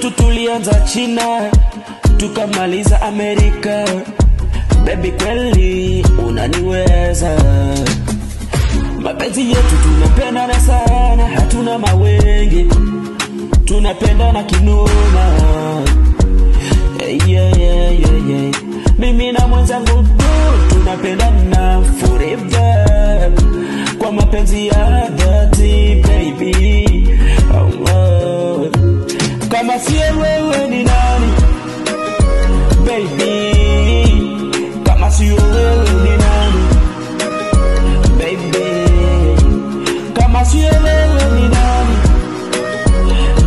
yetu tulianza China, tukamaliza Amerika. Baby kweli unaniweza. Mapenzi yetu tunapendana sana, hatuna mawenge, tunapendana kinoma. Yeah. Mimi na mwenzangu tunapendana forever, kwa mapenzi ya dhati baby. Oh. Kama siye wewe ni nani baby? Kama siye wewe ni nani baby? Kama siye wewe ni nani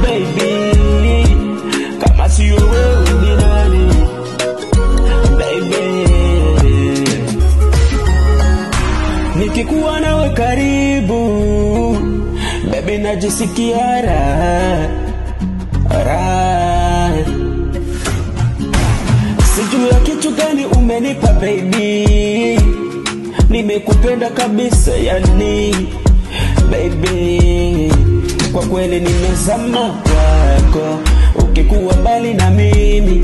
baby? Kama siye wewe ni nani baby? Nikikuwa nawe karibu baby najisikia raha. Sijui ya kitu gani umenipa baby, nimekupenda kabisa yani baby. Kwa kweli nimezama kwako, ukikuwa mbali na mimi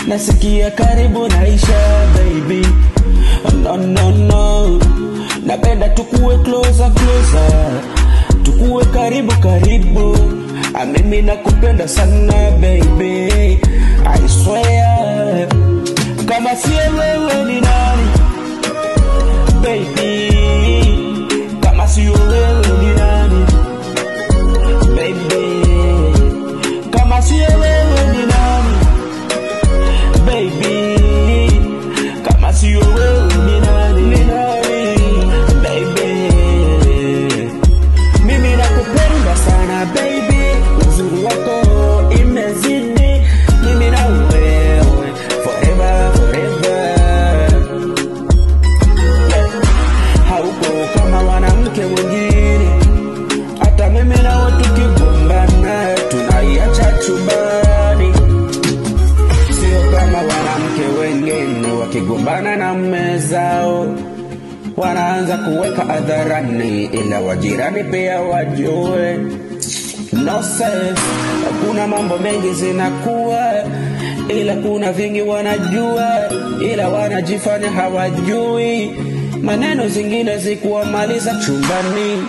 nasikia karibu naisha baby. No, napenda tukuwe closer, tukuwe karibu. Mimi nakupenda sana baby, I swear. Kama siye wewe ni nani baby? Kama siye wewe ni nani baby? Kama siye wewe ni nani baby? Kama siye wewe ni nani baby? Mimi nakupenda sana baby, uzuri wako imezidi. Mimi na wewe forever. Hauko kama wanamke wengine, hata mimi na watu tukigombana tunaiacha chumbani. Sio kama wanamke wengine wakigombana na mume zao wanaanza kuweka hadharani, ila wajirani pia wajue. No sense, kuna mambo mengi zinakuwa, ila kuna vingi wanajua, ila wanajifanya hawajui. Maneno zingine zikuwa maliza chumbani.